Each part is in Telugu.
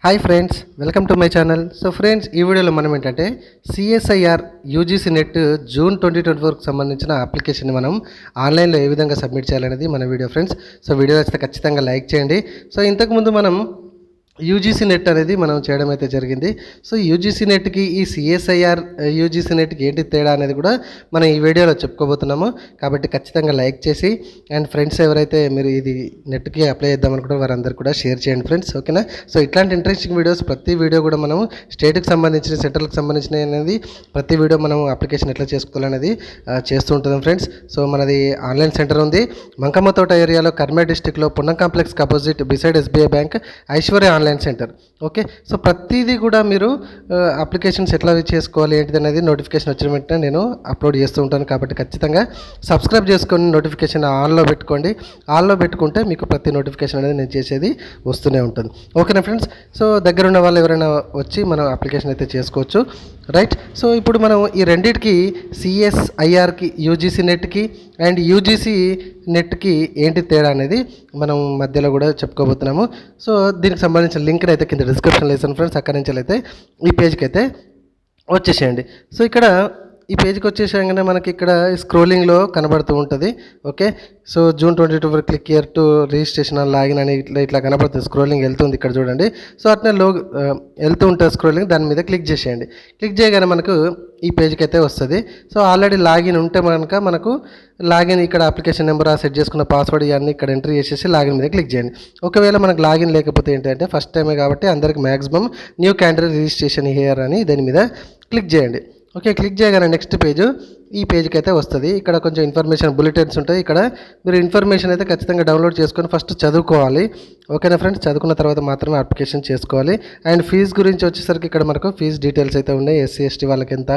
Hi friends, welcome to my channel. So friends, ఈ వీడియోలో మనం ఏంటంటే సిఎస్ఐఆర్ యూజీసీ నెట్ జూన్ 2024కి సంబంధించిన అప్లికేషన్ మనం ఆన్లైన్లో ఏ విధంగా సబ్మిట్ చేయాలనేది మన వీడియో ఫ్రెండ్స్. సో వీడియో నచ్చితే ఖచ్చితంగా లైక్ చేయండి. సో ఇంతకుముందు మనం యూజీసీ నెట్ అనేది మనం చేయడం అయితే జరిగింది. సో యూజీసీ నెట్కి ఈ సిఎస్ఐఆర్ యూజీసీ నెట్కి ఏంటి తేడా అనేది కూడా మనం ఈ వీడియోలో చెప్పుకోబోతున్నాము. కాబట్టి ఖచ్చితంగా లైక్ చేసి అండ్ ఫ్రెండ్స్ ఎవరైతే మీరు ఇది నెట్కి అప్లై చేద్దాం అనుకుంటారో వారందరూ కూడా షేర్ చేయండి ఫ్రెండ్స్, ఓకేనా. సో ఇట్లాంటి ఇంట్రెస్టింగ్ వీడియోస్ ప్రతి వీడియో కూడా మనం స్టేట్కి సంబంధించిన సెంట్రల్కి సంబంధించిన అనేది ప్రతి వీడియో మనం అప్లికేషన్ ఎట్లా చేసుకోవాలనేది చేస్తూ ఉంటుందాం ఫ్రెండ్స్. సో మనది ఆన్లైన్ సెంటర్ ఉంది మంకమ్మతోట ఏరియాలో, కర్మే డిస్టిక్లో, పున్నం కాంప్లెక్స్కి opposite beside SBI bank, Aishwarya online center. Okay, so ప్రతిదీ కూడా మీరు అప్లికేషన్స్ ఎట్లా చేసుకోవాలి ఏంటిది అనేది నోటిఫికేషన్ వచ్చిన వెంటనే నేను అప్లోడ్ చేస్తూ ఉంటాను. కాబట్టి ఖచ్చితంగా సబ్స్క్రైబ్ చేసుకొని నోటిఫికేషన్ ఆన్లో పెట్టుకోండి. ఆన్లో పెట్టుకుంటే మీకు ప్రతి నోటిఫికేషన్ అనేది నేను చేసేది వస్తూనే ఉంటుంది. ఓకేనా ఫ్రెండ్స్. సో దగ్గర ఉన్న వాళ్ళు ఎవరైనా వచ్చి మనం అప్లికేషన్ అయితే చేసుకోవచ్చు, రైట్. సో ఇప్పుడు మనం ఈ రెండింటికి సిఎస్ఐఆర్కి యూజీసీ నెట్కి అండ్ యూజీసీ నెట్కి ఏంటి తేడా అనేది మనం మధ్యలో కూడా చెప్పుకోబోతున్నాము. సో దీనికి సంబంధించిన లింక్ని అయితే కింద డిస్క్రిప్షన్లో వేసాను ఫ్రెండ్స్. అక్కడి నుంచి అయితే ఈ పేజ్కి అయితే వచ్చేసేయండి. సో ఇక్కడ ఈ పేజ్కి వచ్చేసాగానే మనకి ఇక్కడ స్క్రోలింగ్లో కనబడుతూ ఉంటుంది. Okay, so June 22 click here to registration అని లాగిన్ అని ఇట్లా కనబడుతుంది. స్క్రోలింగ్ వెళ్తుంది ఇక్కడ చూడండి. సో అట్నే వెళ్తూ ఉంటుంది స్క్రోలింగ్, దాని మీద క్లిక్ చేసేయండి. క్లిక్ చేయగానే మనకు ఈ పేజ్కి అయితే వస్తుంది. సో ఆల్రెడీ లాగిన్ ఉంటే మనకు లాగిన్ ఇక్కడ అప్లికేషన్ నెంబర్ సెట్ చేసుకున్న పాస్వర్డ్ ఇవన్నీ ఇక్కడ ఎంట్రీ చేసేసి లాగిన్ మీద క్లిక్ చేయండి. ఒకవేళ మనకు లాగిన్ లేకపోతే ఏంటంటే ఫస్ట్ టైమే కాబట్టి అందరికి maximum new candidate registration here అని దాని మీద క్లిక్ చేయండి. ఓకే, క్లిక్ చేయగానే నెక్స్ట్ పేజ్ ఈ పేజ్కి అయితే వస్తుంది. ఇక్కడ కొంచెం ఇన్ఫర్మేషన్ బులెటిన్స్ ఉంటాయి. ఇక్కడ మీరు ఇన్ఫర్మేషన్ అయితే ఖచ్చితంగా డౌన్లోడ్ చేసుకొని ఫస్ట్ చదువుకోవాలి. ఓకేనా ఫ్రెండ్స్, చదువుకున్న తర్వాత మాత్రమే అప్లికేషన్ చేసుకోవాలి. అండ్ ఫీజు గురించి వచ్చేసరికి ఇక్కడ మనకు ఫీజు డీటెయిల్స్ అయితే ఉన్నాయి. ఎస్సీ ఎస్టీ వాళ్ళకి ఎంత,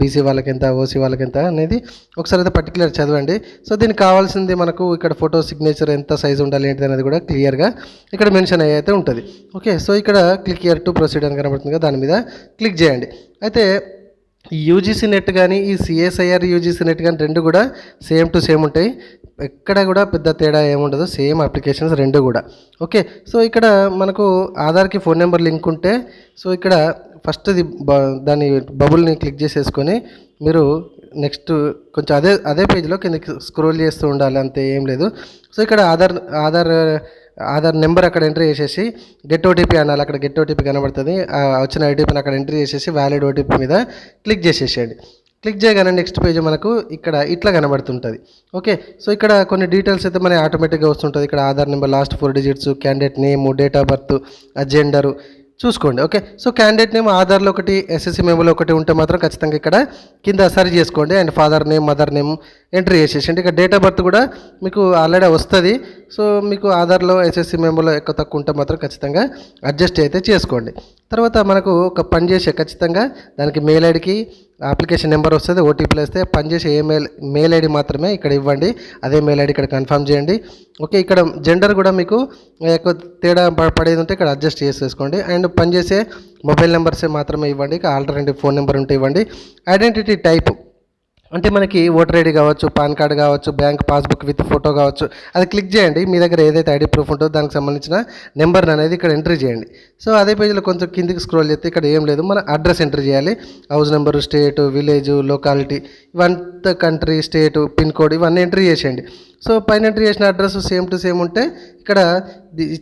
బీసీ వాళ్ళకి ఎంత, ఓసీ వాళ్ళకి ఎంత అనేది ఒకసారి అయితే పర్టికులర్ చదవండి. సో దీనికి కావాల్సింది మనకు ఇక్కడ ఫోటో సిగ్నేచర్ ఎంత సైజు ఉండాలి ఏంటిది అనేది కూడా క్లియర్గా ఇక్కడ మెన్షన్ అయితే ఉంటుంది. ఓకే, సో ఇక్కడ క్లిక్ హియర్ టు ప్రొసీడ్ అని కనబడుతుంది కదా, దాని మీద క్లిక్ చేయండి. అయితే యూజీసీ నెట్ కానీ ఈ సిఎస్ఐఆర్ యూజీసీ నెట్ కానీ రెండు కూడా సేమ్ టు సేమ్ ఉంటాయి. ఎక్కడ కూడా పెద్ద తేడా ఏముండదు, సేమ్ అప్లికేషన్స్ రెండు కూడా. ఓకే, సో ఇక్కడ మనకు ఆధార్కి ఫోన్ నెంబర్ లింక్ ఉంటే సో ఇక్కడ ఫస్ట్ దాని బబుల్ని క్లిక్ చేసేసుకొని మీరు నెక్స్ట్ కొంచెం అదే పేజ్లో కిందకి స్క్రోల్ చేస్తూ ఉండాలి, అంతే, ఏం లేదు. సో ఇక్కడ ఆధార్ నెంబర్ అక్కడ ఎంట్రీ చేసేసి గెట్ ఓటీపీ అనాలి. అక్కడ గెట్ ఓటీపీ కనబడుతుంది. వచ్చిన ఓటీపీని అక్కడ ఎంట్రీ చేసేసి వ్యాలిడ్ ఓటీపీ మీద క్లిక్ చేసేసేయండి. క్లిక్ చేయగానే నెక్స్ట్ పేజ్ మనకు ఇక్కడ ఇట్లా కనబడుతుంటుంది. ఓకే, సో ఇక్కడ కొన్ని డీటెయిల్స్ అయితే మనకి ఆటోమేటిక్గా వస్తుంటుంది. ఇక్కడ Aadhaar number, last 4 digits, candidate name, date of birth, gender చూసుకోండి. ఓకే, సో క్యాండిడేట్ నేమ్ ఆధార్లో ఒకటి, ఎస్ఎస్సి మెమోలో ఒకటి ఉంటే మాత్రం ఖచ్చితంగా ఇక్కడ కింద సరి చేసుకోండి. And father name, mother name entry చేసేసండి. ఇక డేట్ ఆఫ్ బర్త్ కూడా మీకు ఆల్రెడీ వస్తుంది. సో మీకు ఆధార్లో, ఎస్ఎస్సి మెమోలో ఎక్కువ తక్కువ ఉంటే మాత్రం ఖచ్చితంగా అడ్జస్ట్ అయితే చేసుకోండి. తర్వాత మనకు ఒక పని చేసే ఖచ్చితంగా దానికి మెయిల్ ఐడికి అప్లికేషన్ నెంబర్ వస్తుంది, ఓటీపీలు వస్తే పనిచేసే మెయిల్ ఐడి మాత్రమే ఇక్కడ ఇవ్వండి. అదే మెయిల్ ఐడి ఇక్కడ కన్ఫర్మ్ చేయండి. ఓకే, ఇక్కడ జెండర్ కూడా మీకు ఎక్కువ తేడా పడేది ఉంటే ఇక్కడ అడ్జస్ట్ చేసేసుకోండి. అండ్ పనిచేసే మొబైల్ నెంబర్సే మాత్రమే ఇవ్వండి. ఇక ఆల్టర్నేటివ్ ఫోన్ నెంబర్ ఉంటే ఇవ్వండి. ఐడెంటిటీ టైప్ అంటే మనకి ఓటర్ ఐడి కావచ్చు, పాన్ కార్డు కావచ్చు, బ్యాంక్ పాస్బుక్ విత్ ఫోటో కావచ్చు, అది క్లిక్ చేయండి. మీ దగ్గర ఏదైతే ఐడి ప్రూఫ్ ఉంటుందో దానికి సంబంధించిన నెంబర్ అనేది ఇక్కడ ఎంట్రీ చేయండి. సో అదే పేజీలో కొంచెం కిందికి స్క్రోల్ చేస్తే ఇక్కడ ఏం లేదు, మన అడ్రస్ ఎంట్రీ చేయాలి. హౌస్ నెంబరు, స్టేటు, విలేజ్, లొకాలిటీ, ఇవంతా కంట్రీ, స్టేటు, పిన్ కోడ్ ఇవన్నీ ఎంట్రీ చేసేయండి. సో పైన ఎంట్రీ చేసిన అడ్రస్ సేమ్ టు సేమ్ ఉంటే ఇక్కడ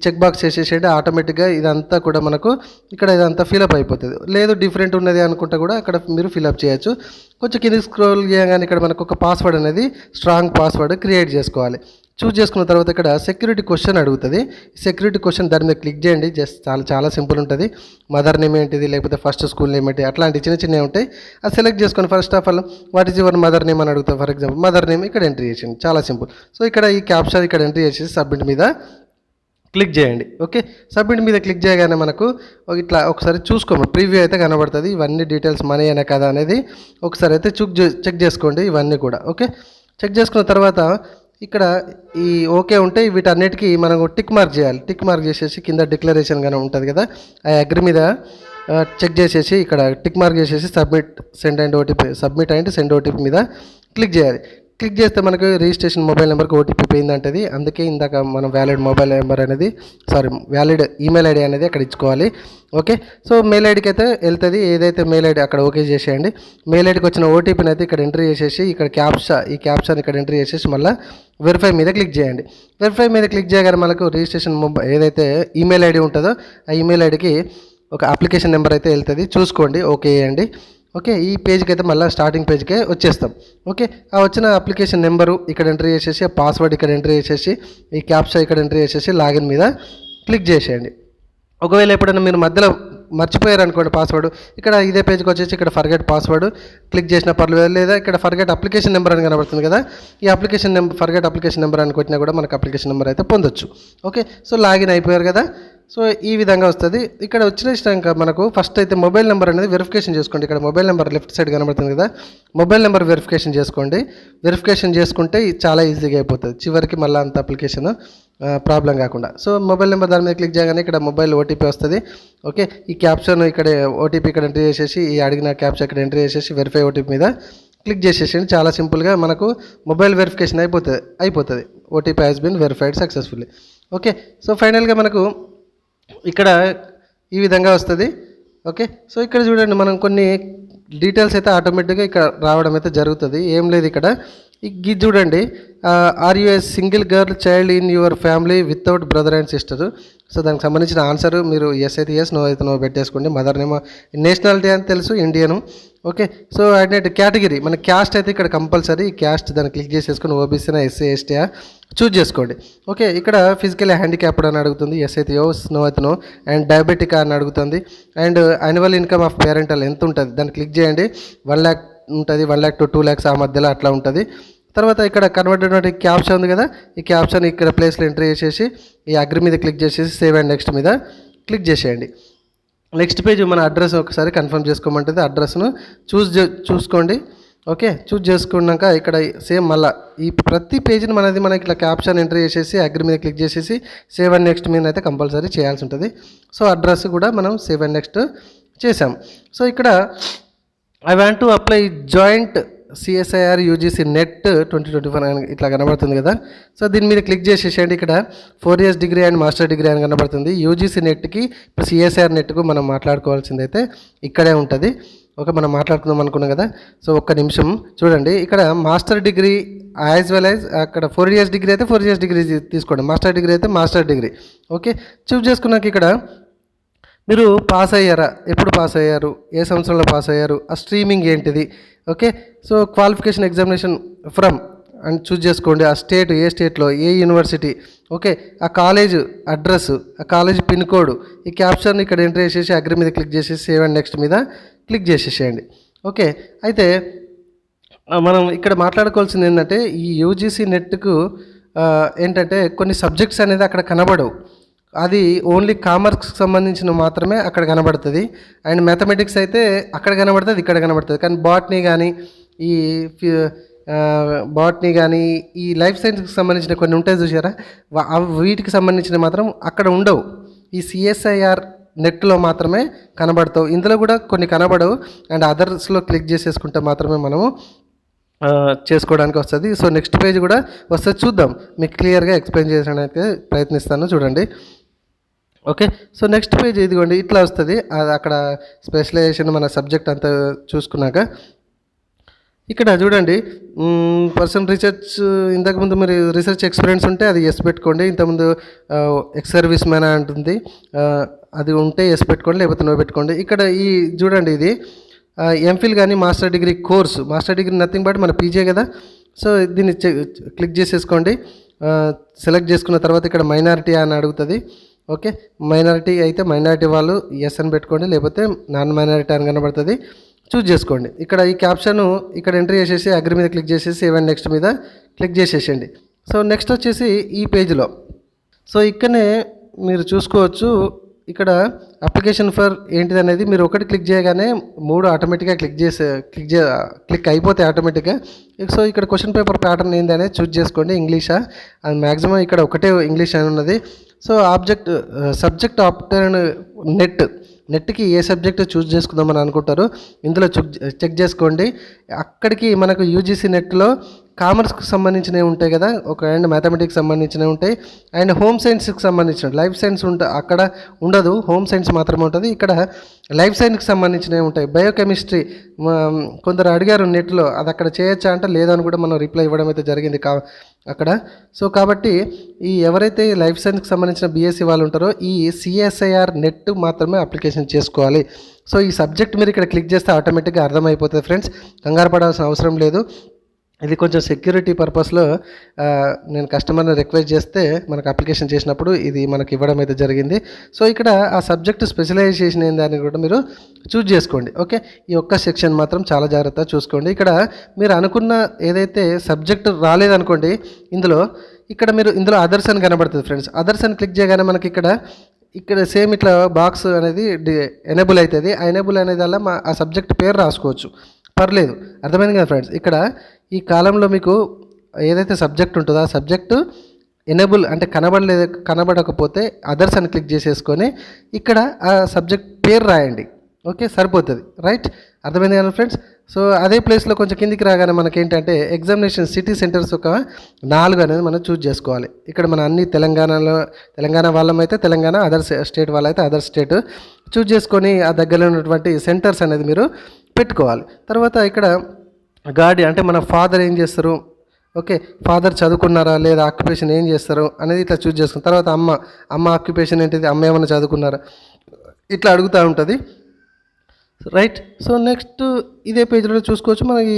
చెక్ బాక్స్ చేసేసేయండి. ఆటోమేటిక్గా ఇదంతా కూడా మనకు ఇక్కడ ఇదంతా ఫిలప్ అయిపోతుంది. లేదు డిఫరెంట్ ఉన్నది అనుకుంటే కూడా అక్కడ మీరు ఫిలప్ చేయొచ్చు. కొంచెం కింద స్క్రోల్ చేయగానే ఇక్కడ మనకు ఒక పాస్వర్డ్ అనేది స్ట్రాంగ్ పాస్వర్డ్ క్రియేట్ చేసుకోవాలి. చూస్ చేసుకున్న తర్వాత ఇక్కడ సెక్యూరిటీ క్వశ్చన్ అడుగుతుంది. సెక్యూరిటీ క్వశ్చన్ దాని మీద క్లిక్ చేయండి. జస్ట్ చాలా సింపుల్ ఉంటుంది. మదర్ నేమ్ ఏంటిది, లేకపోతే ఫస్ట్ స్కూల్ నేమ్ ఏంటి, అట్లాంటి చిన్నవి ఉంటాయి. అది సెలెక్ట్ చేసుకొని first of all what is your mother name అని అడుగుతాం. ఫర్ ఎగ్జాంపుల్ మదర్ నేమ్ ఇక్కడ ఎంట్రీ చేసింది, చాలా సింపుల్. సో ఇక్కడ ఈ క్యాప్షన్ ఇక్కడ ఎంట్రీ చేసేసి సబ్మిట్ మీద క్లిక్ చేయండి. ఓకే, సబ్మిట్ మీద క్లిక్ చేయగానే మనకు ఇట్లా ఒకసారి చూసుకోండి, ప్రివ్యూ అయితే కనబడుతుంది. ఇవన్నీ డీటెయిల్స్ మనీ అయినా కదా అనేది ఒకసారి అయితే చెక్ చేసుకోండి ఇవన్నీ కూడా. ఓకే, చెక్ చేసుకున్న తర్వాత ఇక్కడ ఈ ఓకే ఉంటే వీటన్నిటికీ మనం టిక్ మార్క్ చేయాలి. టిక్ మార్క్ చేసేసి కింద డిక్లరేషన్ కానీ ఉంటుంది కదా, ఆ అగ్రి మీద చెక్ చేసేసి ఇక్కడ టిక్ మార్క్ చేసేసి సబ్మిట్ అండ్ సెండ్ ఓటీపీ మీద క్లిక్ చేయాలి. క్లిక్ చేస్తే మనకు రిజిస్ట్రేషన్ మొబైల్ నెంబర్కి ఓటీపీ పోయిందంటది. అందుకే ఇందాక మనం వ్యాలిడ్ మొబైల్ నెంబర్ అనేది వ్యాలిడ్ ఈమెయిల్ ఐడి అనేది అక్కడ ఇచ్చుకోవాలి. ఓకే, సో మెయిల్ ఐడికి అయితే వెళ్తుంది. ఏదైతే మెయిల్ ఐడి అక్కడ ఓకే చేసేయండి. మెయిల్ ఐడికి వచ్చిన ఓటీపీని అయితే ఇక్కడ ఎంట్రీ చేసేసి ఇక్కడ ఈ క్యాప్చాని ఇక్కడ ఎంట్రీ చేసేసి మళ్ళీ వెరిఫై మీద క్లిక్ చేయండి. వెరిఫై మీద క్లిక్ చేయగానే మనకు రిజిస్ట్రేషన్ ఏదైతే ఈమెయిల్ ఐడి ఉంటుందో ఆ ఈమెయిల్ ఐడికి ఒక అప్లికేషన్ నెంబర్ అయితే వెళ్తుంది. చూసుకోండి, ఓకే చేయండి. ఓకే, ఈ పేజ్కి అయితే మళ్ళీ స్టార్టింగ్ పేజ్కే వచ్చేస్తాం. ఓకే, ఆ వచ్చిన అప్లికేషన్ నెంబరు ఇక్కడ ఎంట్రీ చేసేసి పాస్వర్డ్ ఇక్కడ ఎంట్రీ చేసేసి ఈ క్యాప్చా ఇక్కడ ఎంట్రీ చేసేసి లాగిన్ మీద క్లిక్ చేసేయండి. ఒకవేళ ఎప్పుడైనా మీరు మధ్యలో మర్చిపోయారు అనుకోండి పాస్వర్డ్, ఇక్కడ ఇదే పేజ్కి వచ్చేసి ఇక్కడ ఫర్గెట్ పాస్వర్డ్ క్లిక్ చేసిన పర్లేదు, లేదా ఇక్కడ ఫర్గెట్ అప్లికేషన్ నెంబర్ అని కనబడుతుంది కదా, ఈ application number forget application number అని కొట్టినా కూడా మనకు అప్లికేషన్ నెంబర్ అయితే పొందొచ్చు. ఓకే, సో లాగిన్ అయిపోయారు కదా. సో ఈ విధంగా వస్తుంది. ఇక్కడ వచ్చినాక మనకు ఫస్ట్ అయితే మొబైల్ నెంబర్ అనేది వెరిఫికేషన్ చేసుకోండి. ఇక్కడ మొబైల్ నెంబర్ లెఫ్ట్ సైడ్ కనబడుతుంది కదా, మొబైల్ నెంబర్ వెరిఫికేషన్ చేసుకోండి. వెరిఫికేషన్ చేసుకుంటే చాలా ఈజీగా అయిపోతుంది, చివరికి మళ్ళీ అంత అప్లికేషన్ ప్రాబ్లం కాకుండా. సో మొబైల్ నెంబర్ దాని మీద క్లిక్ చేయగానే ఇక్కడ మొబైల్ ఓటీపీ వస్తుంది. ఓకే, ఈ క్యాప్షన్ ఇక్కడ ఓటీపీ ఇక్కడ ఎంట్రీ చేసేసి ఈ అడిగిన క్యాప్షన్ ఇక్కడ ఎంట్రీ చేసేసి వెరిఫై ఓటీపీ మీద క్లిక్ చేసేసి చాలా సింపుల్గా మనకు మొబైల్ వెరిఫికేషన్ అయిపోతుంది. OTP has been verified successfully. Okay, so ఫైనల్గా మనకు ఇక్కడ ఈ విధంగా వస్తుంది. ఓకే, సో ఇక్కడ చూడండి మనం కొన్ని డీటెయిల్స్ అయితే ఆటోమేటిక్గా ఇక్కడ రావడం అయితే జరుగుతుంది. ఏం లేదు, ఇక్కడ ఇది చూడండి, are you a single girl child in your family without brother and sister. So దానికి సంబంధించిన ఆన్సర్ మీరు ఎస్ అయితే ఎస్, నో అయితే నో పెట్టేసుకోండి. మదర్ నేమ్, నేషనాలిటీ అని తెలుసు ఇండియను. ఓకే, సో అడినట్టు కేటగిరీ మన క్యాస్ట్ అయితే ఇక్కడ కంపల్సరీ క్యాస్ట్ దాన్ని క్లిక్ చేసేసుకొని ఓబీసీనా ఎస్సీ ఎస్టీయా చూజ్ చేసుకోండి. ఓకే, ఇక్కడ ఫిజికల్ హ్యాండిక్యాప్డ్ అని అడుగుతుంది, ఎస్ అయితే యోస్, నో అయితే నో. అండ్ డయాబెటిక్ అని అడుగుతుంది. And annual income of parental ఎంత ఉంటుంది దాన్ని క్లిక్ చేయండి. 1 lakh ఉంటుంది, 1 lakh to 2 lakhs ఆ మధ్యలో అట్లా ఉంటుంది. తర్వాత ఇక్కడ కన్వర్టెడ్ క్యాప్షన్ ఉంది కదా, ఈ క్యాప్షన్ ఇక్కడ ప్లేస్లో ఎంట్రీ చేసేసి ఈ అగ్రి మీద క్లిక్ చేసేసి సేవ్ అండ్ నెక్స్ట్ మీద క్లిక్ చేసేయండి. నెక్స్ట్ పేజ్ మన అడ్రస్ ఒకసారి కన్ఫర్మ్ చేసుకోమంటుంది. అడ్రస్ను చూసుకోండి. ఓకే, చూజ్ చేసుకున్నాక ఇక్కడ సేమ్ మళ్ళీ ఈ ప్రతి పేజీని మనకి ఇట్లా క్యాప్షన్ ఎంట్రీ చేసేసి అగ్రి మీద క్లిక్ చేసేసి సేవ్ అండ్ నెక్స్ట్ మీద అయితే కంపల్సరీ చేయాల్సి ఉంటుంది. సో అడ్రస్ కూడా మనం సేవ్ అండ్ నెక్స్ట్ చేసాం. సో ఇక్కడ I want to apply joint CSIR UGC net 2024 ఇట్లా కనబడుతుంది కదా. సో దీని మీద క్లిక్ చేసేసేయండి. ఇక్కడ 4 years degree and master degree అని కనబడుతుంది. UGC నెట్కి ఇప్పుడు CSIR నెట్కు మనం మాట్లాడుకోవాల్సింది అయితే ఇక్కడే ఉంటుంది. ఓకే, మనం మాట్లాడుకుందాం అనుకున్నాం కదా. సో ఒక్క నిమిషం చూడండి, ఇక్కడ master degree as well as అక్కడ 4 years డిగ్రీ అయితే 4 years డిగ్రీ తీసుకోండి, మాస్టర్ డిగ్రీ అయితే మాస్టర్ డిగ్రీ. ఓకే, చూస్ చేసుకున్నాక ఇక్కడ మీరు పాస్ అయ్యారా, ఎప్పుడు పాస్ అయ్యారు, ఏ సంవత్సరంలో పాస్ అయ్యారు, ఆ స్ట్రీమింగ్ ఏంటిది. Okay, so qualification examination from అని చూస్ చేసుకోండి. ఆ స్టేట్ ఏ స్టేట్లో, ఏ యూనివర్సిటీ. ఓకే, ఆ కాలేజ్ అడ్రస్, ఆ కాలేజ్ పిన్ కోడ్, ఈ క్యాప్షన్ ఇక్కడ ఎంటర్ చేసేసి అగ్రి మీద క్లిక్ చేసేసి సేవ్ అండ్ నెక్స్ట్ మీద క్లిక్ చేసేసేయండి. ఓకే, అయితే మనం ఇక్కడ మాట్లాడుకోవాల్సింది ఏంటంటే ఈ UGC నెట్కు ఏంటంటే కొన్ని సబ్జెక్ట్స్ అనేది అక్కడ కనబడవు. అది ఓన్లీ కామర్స్కి సంబంధించిన మాత్రమే అక్కడ కనబడుతుంది. అండ్ మ్యాథమెటిక్స్ అయితే అక్కడ కనబడుతుంది, ఇక్కడ కనబడుతుంది. కానీ బాటనీ కానీ ఈ లైఫ్ సైన్స్కి సంబంధించిన కొన్ని ఉంటాయి చూసారా, వీటికి సంబంధించిన మాత్రం అక్కడ ఉండవు. ఈ CSIR నెట్లో మాత్రమే కనబడతావు. ఇందులో కూడా కొన్ని కనబడవు. అండ్ అదర్స్లో క్లిక్ చేసేసుకుంటే మాత్రమే మనము చేసుకోవడానికి వస్తుంది. సో నెక్స్ట్ పేజ్ కూడా వస్తుంది, చూద్దాం. మీకు క్లియర్గా ఎక్స్ప్లెయిన్ చేయడానికి ప్రయత్నిస్తాను, చూడండి. ఓకే, సో నెక్స్ట్ పేజ్ ఇదిగోండి ఇట్లా వస్తుంది. అది అక్కడ స్పెషలైజేషన్ మన సబ్జెక్ట్ అంతా చూసుకున్నాక ఇక్కడ చూడండి పర్సన్ రీసెర్చ్, ఇంతకుముందు మీరు రీసెర్చ్ ఎక్స్పీరియన్స్ ఉంటే అది ఎస్ పెట్టుకోండి. ఇంతకుముందు ఎక్స్ సర్వీస్ మ్యాన్ అంటుంది, అది ఉంటే ఎస్ పెట్టుకోండి, లేకపోతే నో పెట్టుకోండి. ఇక్కడ ఈ చూడండి ఇది ఎంఫిల్ కానీ master degree course, master degree nothing but మన పీజే కదా. సో దీన్ని క్లిక్ చేసేసుకోండి. సెలెక్ట్ చేసుకున్న తర్వాత ఇక్కడ మైనారిటీ అని అడుగుతుంది. ఓకే, మైనారిటీ అయితే మైనారిటీ వాళ్ళు ఎస్ అని పెట్టుకోండి, లేకపోతే నాన్ మైనారిటీ అని కనబడుతుంది, చూజ్ చేసుకోండి. ఇక్కడ ఈ క్యాప్షన్ ఇక్కడ ఎంట్రీ చేసేసి అగ్రి మీద క్లిక్ చేసేసి సేవ్ అండ్ నెక్స్ట్ మీద క్లిక్ చేసేసేయండి. సో నెక్స్ట్ వచ్చేసి ఈ పేజ్లో సో ఇక్కడనే మీరు చూసుకోవచ్చు. ఇక్కడ అప్లికేషన్ ఫర్ ఏంటిది అనేది మీరు ఒకటి క్లిక్ చేయగానే 3 ఆటోమేటిక్గా క్లిక్ అయిపోతాయి ఆటోమేటిక్గా. సో ఇక్కడ క్వశ్చన్ పేపర్ ప్యాటర్న్ ఏంది అనేది చూజ్ చేసుకోండి. ఇంగ్లీషా, అది మ్యాక్సిమం ఇక్కడ ఒకటే ఇంగ్లీష్ అని ఉన్నది. సో సబ్జెక్ట్ ఆప్టర్ నెట్కి ఏ సబ్జెక్ట్ చూజ్ చేసుకుందామని అనుకుంటారు ఇందులో చెక్ చేసుకోండి. అక్కడికి మనకు UGC నెట్లో కామర్స్కి సంబంధించినవి ఉంటాయి కదా, ఒక అండ్ మ్యాథమెటిక్స్ సంబంధించినవి ఉంటాయి, అండ్ హోమ్ సైన్స్కి సంబంధించిన లైఫ్ సైన్స్ అక్కడ ఉండదు, హోమ్ సైన్స్ మాత్రమే ఉంటుంది. ఇక్కడ లైఫ్ సైన్స్కి సంబంధించినవి ఉంటాయి. బయోకెమిస్ట్రీ కొందరు అడిగారు నెట్లో, అది అక్కడ చేయొచ్చా అంటే లేదని కూడా మనం రిప్లై ఇవ్వడం అయితే జరిగింది అక్కడ. సో కాబట్టి ఈ ఎవరైతే లైఫ్ సైన్స్కి సంబంధించిన బీఎస్సీ వాళ్ళు ఉంటారో ఈ సిఎస్ఐఆర్ నెట్ మాత్రమే అప్లికేషన్ చేసుకోవాలి. సో ఈ సబ్జెక్ట్ మీరు ఇక్కడ క్లిక్ చేస్తే ఆటోమేటిక్గా అర్థమైపోతుంది ఫ్రెండ్స్, కంగారు పడాల్సిన అవసరం లేదు. ఇది కొంచెం సెక్యూరిటీ పర్పస్లో నేను కస్టమర్ని రిక్వెస్ట్ చేస్తే మనకు అప్లికేషన్ చేసినప్పుడు ఇది మనకి ఇవ్వడం అయితే జరిగింది. సో ఇక్కడ ఆ సబ్జెక్ట్ స్పెషలైజేషన్ ఏందని కూడా మీరు చూజ్ చేసుకోండి. ఓకే, ఈ ఒక్క సెక్షన్ మాత్రం చాలా జాగ్రత్తగా చూసుకోండి. ఇక్కడ మీరు అనుకున్న ఏదైతే సబ్జెక్ట్ రాలేదనుకోండి, ఇందులో అదర్స్ అని కనబడుతుంది ఫ్రెండ్స్. అదర్స్ అని క్లిక్ చేయగానే మనకి ఇక్కడ సేమ్ ఇట్లా బాక్స్ అనేది ఎనేబుల్ అవుతుంది. ఆ ఎనేబుల్ అనేది వల్ల ఆ సబ్జెక్ట్ పేరు రాసుకోవచ్చు, పర్లేదు. అర్థమైంది కదా ఫ్రెండ్స్. ఇక్కడ ఈ కాలంలో మీకు ఏదైతే సబ్జెక్ట్ ఉంటుందో ఆ సబ్జెక్టు ఎనేబుల్ అంటే కనబడకపోతే అదర్స్ అని క్లిక్ చేసేసుకొని ఇక్కడ ఆ సబ్జెక్ట్ పేరు రాయండి. ఓకే, సరిపోతుంది. రైట్, అర్థమైంది కదా ఫ్రెండ్స్. సో అదే ప్లేస్లో కొంచెం కిందికి రాగానే మనకేంటంటే ఎగ్జామినేషన్ సిటీ సెంటర్స్ ఒక 4 అనేది మనం చూజ్ చేసుకోవాలి. ఇక్కడ మన అన్ని తెలంగాణ వాళ్ళమైతే తెలంగాణ, అదర్ స్టేట్ వాళ్ళైతే అదర్ స్టేట్ చూజ్ చేసుకొని ఆ దగ్గరలో ఉన్నటువంటి సెంటర్స్ అనేది మీరు పెట్టుకోవాలి. తర్వాత ఇక్కడ గాడి అంటే మన ఫాదర్ ఏం చేస్తారు, ఓకే, ఫాదర్ చదువుకున్నారా లేదా, ఆక్యుపేషన్ ఏం చేస్తారు అనేది ఇట్లా చూజ్ చేసుకున్న తర్వాత అమ్మ ఆక్యుపేషన్ ఏంటిది, అమ్మ ఏమైనా చదువుకున్నారా, ఇట్లా అడుగుతూ ఉంటుంది. రైట్. సో నెక్స్ట్ ఇదే పేజ్లో చూసుకోవచ్చు. మనకి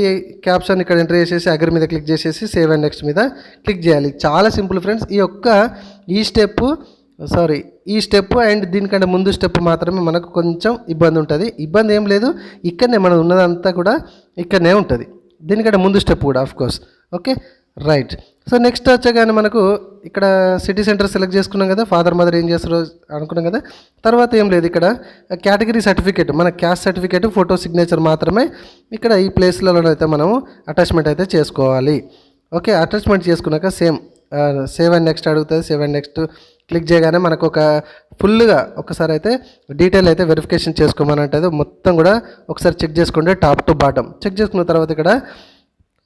క్యాప్షన్ ఇక్కడ ఎంటర్ చేసేసి అగ్రి మీద క్లిక్ చేసేసి సేవ్ అండ్ నెక్స్ట్ మీద క్లిక్ చేయాలి. చాలా సింపుల్ ఫ్రెండ్స్. ఈ స్టెప్ అండ్ దీనికంటే ముందు స్టెప్ మాత్రమే మనకు కొంచెం ఇబ్బంది ఉంటుంది. ఇబ్బంది ఏం లేదు, ఇక్కడనే మనం ఉన్నదంతా కూడా ఇక్కడనే ఉంటుంది. దీనికంటే ముందు స్టెప్ కూడా of course. Okay, right. So next వచ్చాగానే మనకు ఇక్కడ సిటీ సెంటర్ సెలెక్ట్ చేసుకున్నాం కదా, ఫాదర్ మదర్ ఏం చేస్తారో అనుకున్నాం కదా. తర్వాత ఏం లేదు, ఇక్కడ కేటగిరీ సర్టిఫికేట్, మన క్యాస్ట్ సర్టిఫికేట్, ఫోటో సిగ్నేచర్ మాత్రమే ఇక్కడ ఈ ప్లేస్లలో అయితే మనము అటాచ్మెంట్ అయితే చేసుకోవాలి. ఓకే, అటాచ్మెంట్ చేసుకున్నాక సేవ్ అండ్ నెక్స్ట్ అడుగుతుంది. సేవ్ అండ్ నెక్స్ట్ క్లిక్ చేయగానే మనకు ఒక ఫుల్గా ఒకసారి అయితే డీటెయిల్ అయితే వెరిఫికేషన్ చేసుకోమని ఉంటుంది. మొత్తం కూడా ఒకసారి చెక్ చేసుకోండి టాప్ టు బాటమ్. చెక్ చేసుకున్న తర్వాత ఇక్కడ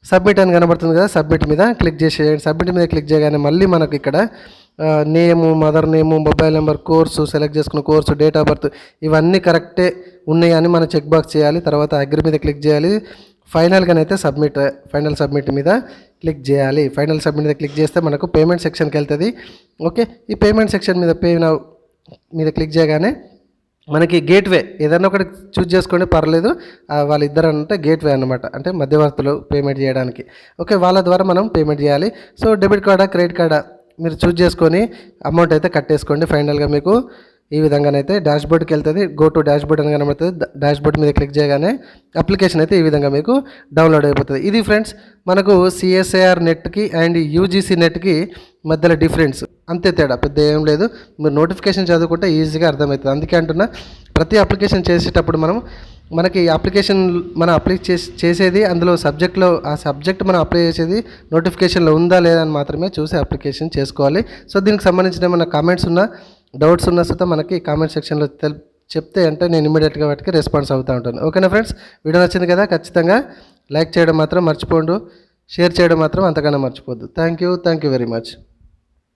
సబ్మిట్ అని కనబడుతుంది కదా, సబ్మిట్ మీద క్లిక్ చేసేయండి. సబ్మిట్ మీద క్లిక్ చేయగానే మళ్ళీ మనకు ఇక్కడ name, mother name, mobile number, course select చేసుకున్న కోర్సు, డేట్ ఆఫ్ బర్త్ ఇవన్నీ కరెక్టే ఉన్నాయని మనం చెక్ బాక్స్ చేయాలి. తర్వాత అగ్రి మీద క్లిక్ చేయాలి. ఫైనల్గానైతే ఫైనల్ సబ్మిట్ మీద క్లిక్ చేయాలి. ఫైనల్ సబ్మిట్ మీద క్లిక్ చేస్తే మనకు పేమెంట్ సెక్షన్కి వెళ్తుంది. ఓకే, ఈ పేమెంట్ సెక్షన్ మీద పే నౌ మీద క్లిక్ చేయగానే మనకి గేట్వే ఏదైనా ఒకటి చూజ్ చేసుకోండి, పర్లేదు. వాళ్ళిద్దరు అంటే గేట్వే అనమాట, అంటే మధ్యవర్తులు పేమెంట్ చేయడానికి. ఓకే, వాళ్ళ ద్వారా మనం పేమెంట్ చేయాలి. సో డెబిట్ కార్డా, క్రెడిట్ కార్డా మీరు చూజ్ చేసుకొని అమౌంట్ అయితే కట్టేసుకోండి. ఫైనల్గా మీకు ఈ విధంగానైతే డాష్బోర్డ్కి వెళ్తుంది. గో టు డాష్బోర్డ్ అని కనబడుతుంది. డాష్బోర్డ్ మీద క్లిక్ చేయగానే అప్లికేషన్ అయితే ఈ విధంగా మీకు డౌన్లోడ్ అయిపోతుంది. ఇది ఫ్రెండ్స్ మనకు సిఎస్ఐఆర్ నెట్కి అండ్ యూజీసీ నెట్కి మధ్యలో డిఫరెన్స్, అంతే తేడా, పెద్ద ఏం లేదు. మీరు నోటిఫికేషన్ చదువుకుంటే ఈజీగా అర్థమవుతుంది. అందుకే అంటున్నా, ప్రతి అప్లికేషన్ చేసేటప్పుడు మనకి అప్లికేషన్ మనం అప్లై చేసేది అందులో సబ్జెక్ట్లో ఆ సబ్జెక్ట్ మనం అప్లై చేసేది నోటిఫికేషన్లో ఉందా లేదా అని మాత్రమే చూసి అప్లికేషన్ చేసుకోవాలి. సో దీనికి సంబంధించిన మన కామెంట్స్ ఉన్నా, డౌట్స్ ఉన్న సుతా మనకి కామెంట్ సెక్షన్లో చెప్తే అంటే నేను ఇమీడియట్గా వాటికి రెస్పాన్స్ అవుతూ ఉంటాను. ఓకేనా ఫ్రెండ్స్, వీడియో నచ్చింది కదా, ఖచ్చితంగా లైక్ చేయడం మాత్రం మర్చిపోండు, షేర్ చేయడం మాత్రం అంతకన్నా మర్చిపోద్దు. Thank you very much.